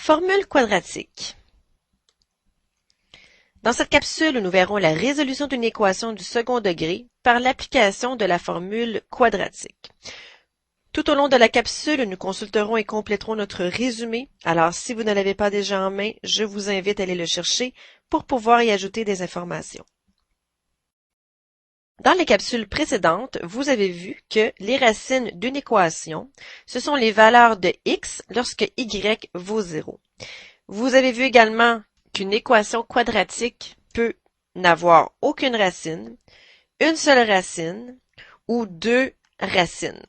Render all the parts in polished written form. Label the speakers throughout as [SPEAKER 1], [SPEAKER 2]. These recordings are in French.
[SPEAKER 1] Formule quadratique. Dans cette capsule, nous verrons la résolution d'une équation du second degré par l'application de la formule quadratique. Tout au long de la capsule, nous consulterons et compléterons notre résumé. Alors, si vous ne l'avez pas déjà en main, je vous invite à aller le chercher pour pouvoir y ajouter des informations. Dans les capsules précédentes, vous avez vu que les racines d'une équation, ce sont les valeurs de x lorsque y vaut 0. Vous avez vu également qu'une équation quadratique peut n'avoir aucune racine, une seule racine ou deux racines.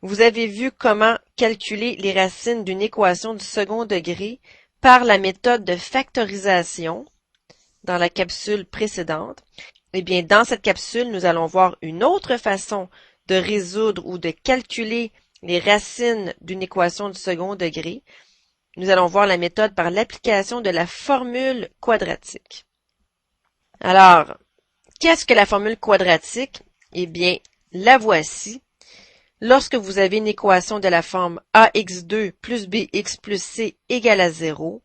[SPEAKER 1] Vous avez vu comment calculer les racines d'une équation du second degré par la méthode de factorisation dans la capsule précédente. Eh bien, dans cette capsule, nous allons voir une autre façon de résoudre ou de calculer les racines d'une équation du second degré. Nous allons voir la méthode par l'application de la formule quadratique. Alors, qu'est-ce que la formule quadratique? Eh bien, la voici. Lorsque vous avez une équation de la forme ax2 plus bx plus c égale à 0,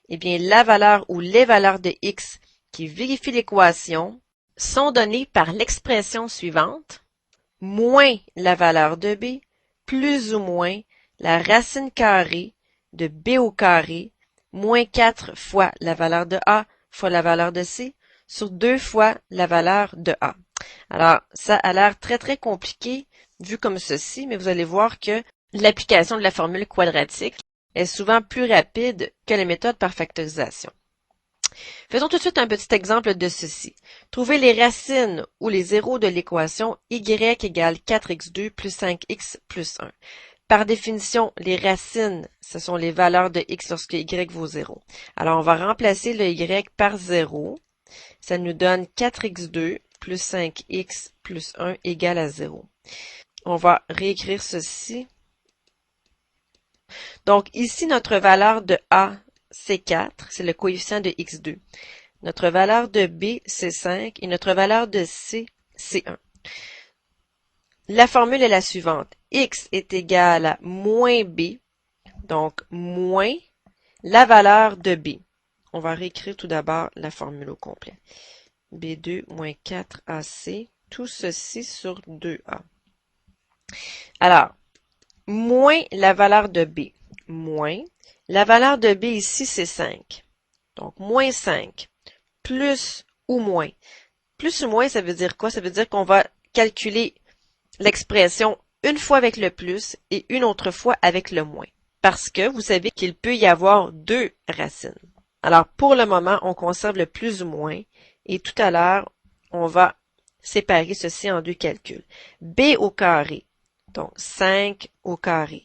[SPEAKER 1] eh bien, la valeur ou les valeurs de x qui vérifient l'équation sont données par l'expression suivante, moins la valeur de b, plus ou moins la racine carrée de b au carré, moins 4 fois la valeur de a fois la valeur de c, sur 2 fois la valeur de a. Alors, ça a l'air très compliqué vu comme ceci, mais vous allez voir que l'application de la formule quadratique est souvent plus rapide que la méthode par factorisation. Faisons tout de suite un petit exemple de ceci. Trouvez les racines ou les zéros de l'équation y égale 4x2 plus 5x plus 1. Par définition, les racines, ce sont les valeurs de x lorsque y vaut 0. Alors, on va remplacer le y par 0. Ça nous donne 4x2 plus 5x plus 1 égale à 0. On va réécrire ceci. Donc, ici, notre valeur de a, c'est 4, c'est le coefficient de x2. Notre valeur de b, c'est 5, et notre valeur de c, c'est 1. La formule est la suivante. X est égal à moins b, donc moins la valeur de b. On va réécrire tout d'abord la formule au complet. b2 moins 4ac, tout ceci sur 2a. Alors, moins la valeur de b, moins la valeur de b ici, c'est 5. Donc, moins 5, plus ou moins. Plus ou moins, ça veut dire quoi? Ça veut dire qu'on va calculer l'expression une fois avec le plus et une autre fois avec le moins. Parce que vous savez qu'il peut y avoir deux racines. Alors, pour le moment, on conserve le plus ou moins et tout à l'heure, on va séparer ceci en deux calculs. b au carré, donc 5 au carré,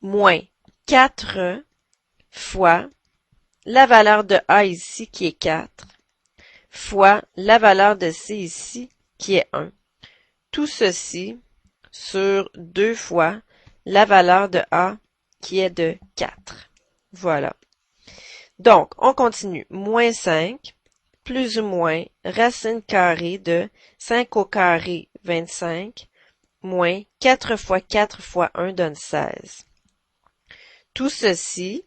[SPEAKER 1] moins 4 fois la valeur de a ici qui est 4, fois la valeur de c ici qui est 1. Tout ceci sur 2 fois la valeur de a qui est de 4. Voilà. Donc, on continue. Moins 5, plus ou moins racine carrée de 5 au carré, 25, moins 4 fois 4 fois 1 donne 16. Tout ceci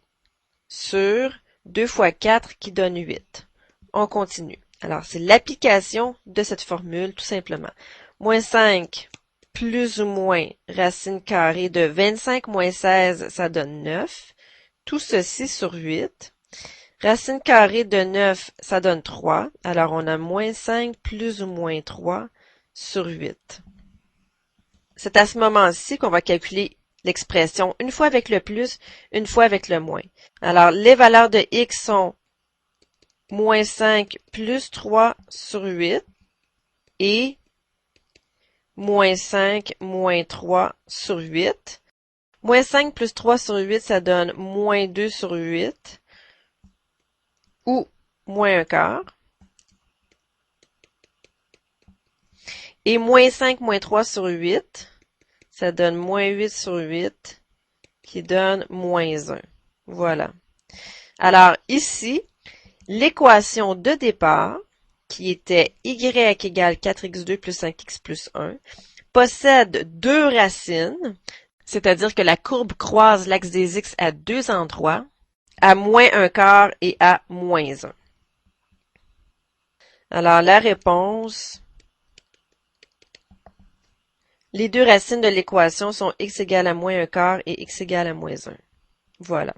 [SPEAKER 1] sur 2 fois 4 qui donne 8. On continue. Alors, c'est l'application de cette formule, tout simplement. Moins 5 plus ou moins racine carrée de 25 moins 16, ça donne 9. Tout ceci sur 8. Racine carrée de 9, ça donne 3. Alors, on a moins 5 plus ou moins 3 sur 8. C'est à ce moment-ci qu'on va calculer l'expression une fois avec le plus, une fois avec le moins. Alors, les valeurs de x sont moins 5 plus 3 sur 8 et moins 5 moins 3 sur 8. Moins 5 plus 3 sur 8, ça donne moins 2 sur 8 ou moins un quart. Et moins 5 moins 3 sur 8, ça donne moins 8 sur 8 qui donne moins 1. Voilà. Alors ici, l'équation de départ, qui était y égale 4x2 plus 5x plus 1, possède deux racines, c'est-à-dire que la courbe croise l'axe des x à deux endroits, à moins un quart et à moins 1. Alors, la réponse, les deux racines de l'équation sont x égale à moins un quart et x égale à moins 1. Voilà.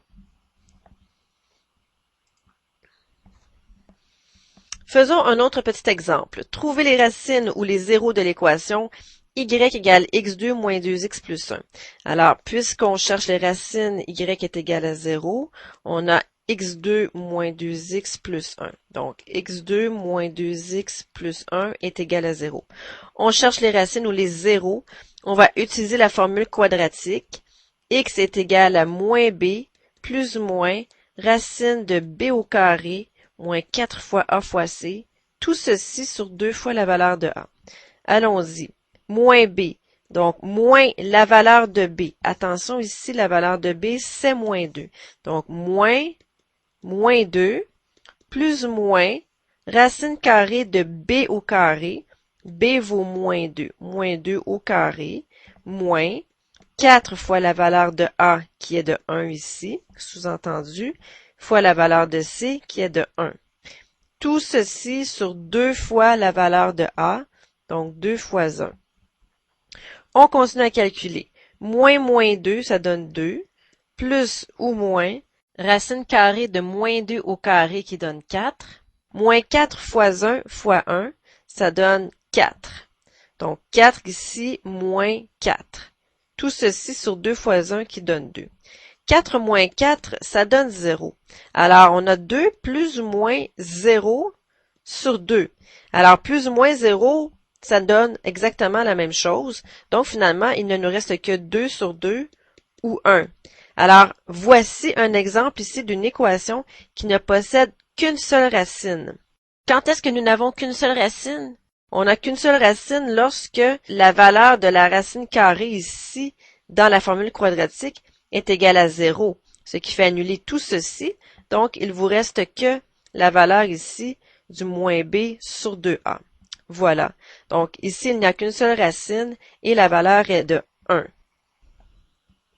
[SPEAKER 1] Faisons un autre petit exemple. Trouvez les racines ou les zéros de l'équation y égale x2 moins 2x plus 1. Alors, puisqu'on cherche les racines, y est égal à 0, on a x2 moins 2x plus 1. Donc, x2 moins 2x plus 1 est égal à 0. On cherche les racines ou les zéros. On va utiliser la formule quadratique. X est égal à moins b plus ou moins racine de b au carré moins 4 fois A fois C, tout ceci sur 2 fois la valeur de A. Allons-y. Moins B. Donc, moins la valeur de B. Attention, ici, la valeur de B, c'est moins 2. Donc, moins 2, plus ou moins, racine carrée de B au carré. B vaut moins 2. Moins 2 au carré, moins 4 fois la valeur de A, qui est de 1 ici, sous-entendu, fois la valeur de C, qui est de 1. Tout ceci sur 2 fois la valeur de A, donc 2 fois 1. On continue à calculer. Moins 2, ça donne 2, plus ou moins, racine carrée de moins 2 au carré qui donne 4, moins 4 fois 1 fois 1, ça donne 4. Donc 4 ici, moins 4. Tout ceci sur 2 fois 1 qui donne 2. 4 moins 4, ça donne 0. Alors, on a 2 plus ou moins 0 sur 2. Alors, plus ou moins 0, ça donne exactement la même chose. Donc, finalement, il ne nous reste que 2 sur 2 ou 1. Alors, voici un exemple ici d'une équation qui ne possède qu'une seule racine. Quand est-ce que nous n'avons qu'une seule racine? On n'a qu'une seule racine lorsque la valeur de la racine carrée ici, dans la formule quadratique, est égale à 0, ce qui fait annuler tout ceci. Donc, il vous reste que la valeur ici du moins b sur 2a. Voilà. Donc, ici, il n'y a qu'une seule racine et la valeur est de 1.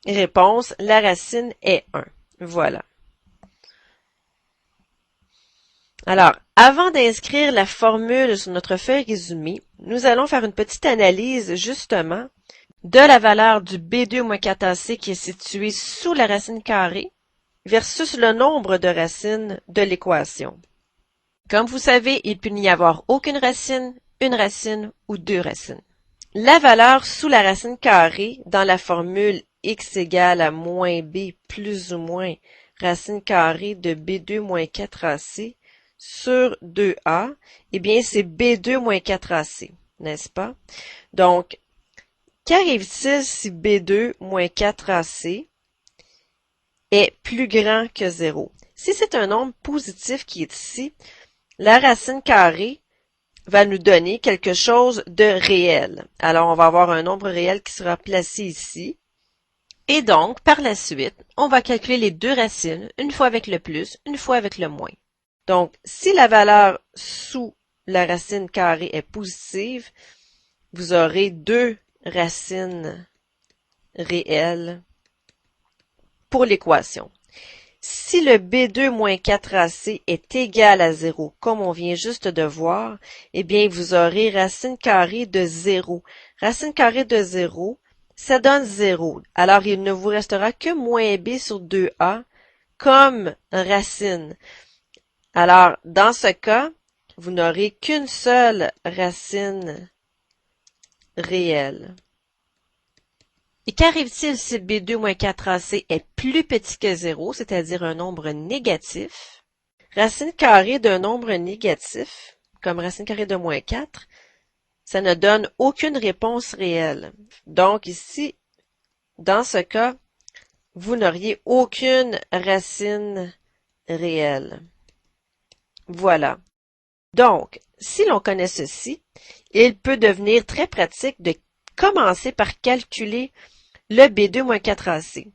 [SPEAKER 1] Réponse, la racine est 1. Voilà. Alors, avant d'inscrire la formule sur notre feuille résumée, nous allons faire une petite analyse, justement, de la valeur du B2 moins 4AC qui est située sous la racine carrée versus le nombre de racines de l'équation. Comme vous savez, il peut n'y avoir aucune racine, une racine ou deux racines. La valeur sous la racine carrée dans la formule x égale à moins b plus ou moins racine carrée de B2 moins 4AC sur 2a, eh bien c'est B2 moins 4AC, n'est-ce pas? Donc, qu'arrive-t-il si B2 moins 4AC est plus grand que 0? Si c'est un nombre positif qui est ici, la racine carrée va nous donner quelque chose de réel. Alors, on va avoir un nombre réel qui sera placé ici. Et donc, par la suite, on va calculer les deux racines, une fois avec le plus, une fois avec le moins. Donc, si la valeur sous la racine carrée est positive, vous aurez deux racines réelles pour l'équation. Si le B2 moins 4AC est égal à 0, comme on vient juste de voir, eh bien, vous aurez racine carrée de 0. Racine carrée de 0, ça donne 0. Alors, il ne vous restera que moins B sur 2A comme racine. Alors, dans ce cas, vous n'aurez qu'une seule racine réelle. Et qu'arrive-t-il si B2 moins 4AC est plus petit que 0, c'est-à-dire un nombre négatif? Racine carrée d'un nombre négatif, comme racine carrée de moins 4, ça ne donne aucune réponse réelle. Donc ici, dans ce cas, vous n'auriez aucune racine réelle. Voilà. Donc, si l'on connaît ceci, il peut devenir très pratique de commencer par calculer le B2 moins 4AC.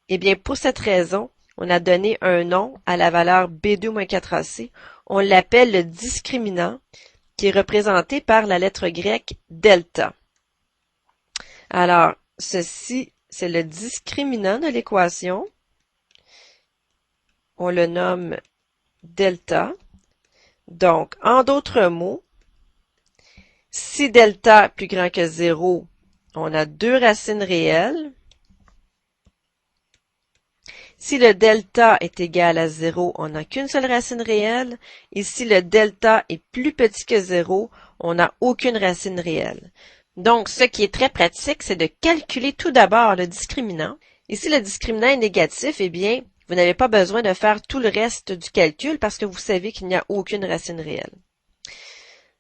[SPEAKER 1] Eh bien, pour cette raison, on a donné un nom à la valeur B2 moins 4AC. On l'appelle le discriminant, qui est représenté par la lettre grecque delta. Alors, ceci, c'est le discriminant de l'équation. on le nomme delta. Donc, en d'autres mots, si delta est plus grand que 0, on a deux racines réelles. Si le delta est égal à 0, on n'a qu'une seule racine réelle. Et si le delta est plus petit que 0, on n'a aucune racine réelle. Donc, ce qui est très pratique, c'est de calculer tout d'abord le discriminant. Et si le discriminant est négatif, eh bien, vous n'avez pas besoin de faire tout le reste du calcul parce que vous savez qu'il n'y a aucune racine réelle.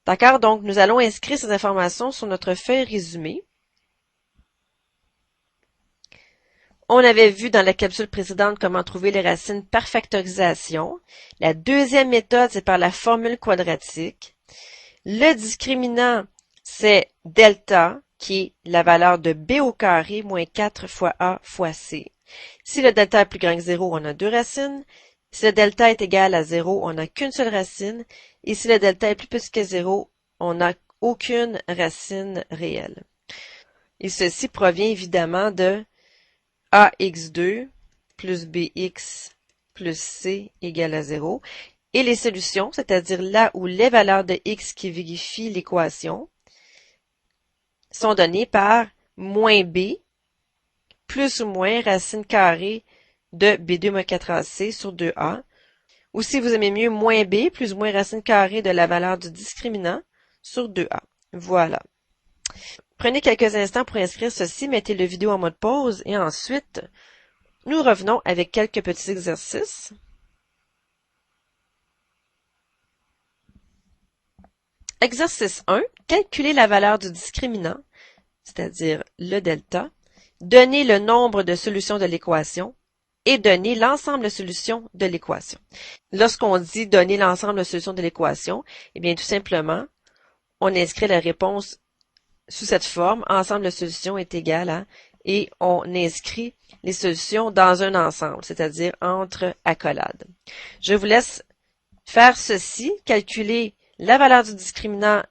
[SPEAKER 1] D'accord? Donc, nous allons inscrire ces informations sur notre feuille résumée. On avait vu dans la capsule précédente comment trouver les racines par factorisation. La deuxième méthode, c'est par la formule quadratique. Le discriminant, c'est delta, qui est la valeur de b au carré moins 4 fois a fois c. Si le delta est plus grand que 0, on a deux racines. Si le delta est égal à 0, on n'a qu'une seule racine. Et si le delta est plus petit que 0, on n'a aucune racine réelle. Et ceci provient évidemment de ax2 plus bx plus c égale à 0. Et les solutions, c'est-à-dire là où les valeurs de x qui vérifient l'équation, sont données par moins b plus ou moins racine carrée de b2 moins 4ac sur 2a. Ou si vous aimez mieux, moins b plus ou moins racine carrée de la valeur du discriminant sur 2a. Voilà. Prenez quelques instants pour inscrire ceci, mettez le vidéo en mode pause et ensuite, nous revenons avec quelques petits exercices. Exercice 1. Calculez la valeur du discriminant, c'est-à-dire le delta. Donnez le nombre de solutions de l'équation et donnez l'ensemble de solutions de l'équation. Lorsqu'on dit donner l'ensemble de solutions de l'équation, eh bien tout simplement, on inscrit la réponse sous cette forme, ensemble de solutions est égal à, et on inscrit les solutions dans un ensemble, c'est-à-dire entre accolades. Je vous laisse faire ceci, calculer la valeur du discriminant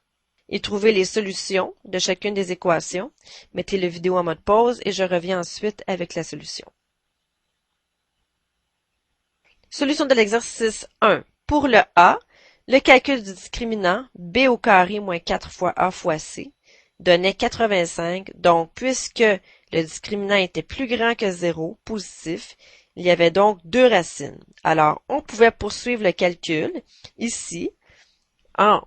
[SPEAKER 1] et trouver les solutions de chacune des équations. Mettez la vidéo en mode pause et je reviens ensuite avec la solution. Solution de l'exercice 1. Pour le A, le calcul du discriminant b au carré moins 4 fois a fois c donnait 85. Donc, puisque le discriminant était plus grand que 0, positif, il y avait donc deux racines. Alors, on pouvait poursuivre le calcul ici en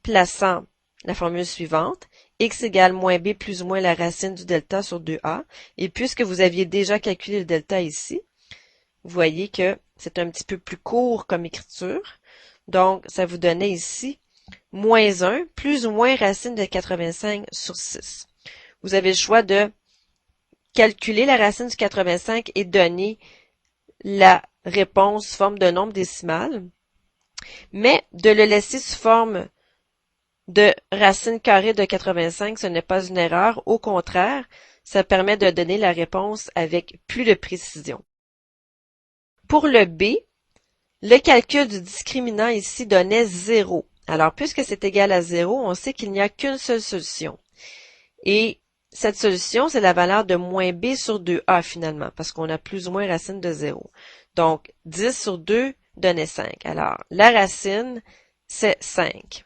[SPEAKER 1] plaçant la formule suivante, x égale moins b plus ou moins la racine du delta sur 2a. Et puisque vous aviez déjà calculé le delta ici, vous voyez que c'est un petit peu plus court comme écriture. Donc, ça vous donnait ici moins 1 plus ou moins racine de 85 sur 6. Vous avez le choix de calculer la racine du 85 et donner la réponse sous forme de nombre décimal, mais de le laisser sous forme de racine carrée de 85, ce n'est pas une erreur. Au contraire, ça permet de donner la réponse avec plus de précision. Pour le B, le calcul du discriminant ici donnait 0. Alors, puisque c'est égal à 0, on sait qu'il n'y a qu'une seule solution. Et cette solution, c'est la valeur de moins b sur 2a finalement, parce qu'on a plus ou moins racine de 0. Donc, 10 sur 2 donnait 5. Alors, la racine, c'est 5.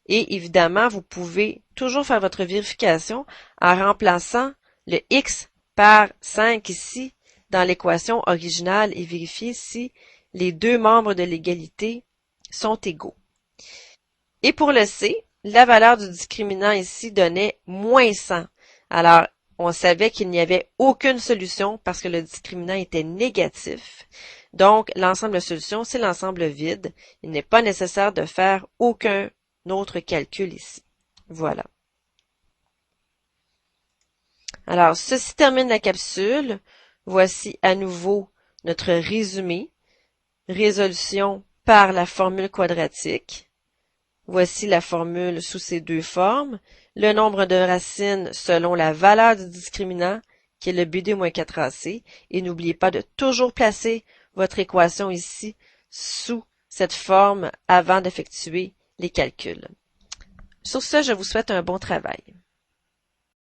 [SPEAKER 1] Et évidemment, vous pouvez toujours faire votre vérification en remplaçant le x par 5 ici dans l'équation originale et vérifier si les deux membres de l'égalité sont égaux. Et pour le C, la valeur du discriminant ici donnait moins 100. Alors, on savait qu'il n'y avait aucune solution parce que le discriminant était négatif. Donc, l'ensemble de solutions, c'est l'ensemble vide. Il n'est pas nécessaire de faire aucun autre calcul ici. Voilà. Alors, ceci termine la capsule. Voici à nouveau notre résumé. Résolution par la formule quadratique. Voici la formule sous ces deux formes. Le nombre de racines selon la valeur du discriminant, qui est le b2 moins 4ac. Et n'oubliez pas de toujours placer votre équation ici sous cette forme avant d'effectuer les calculs. Sur ce, je vous souhaite un bon travail.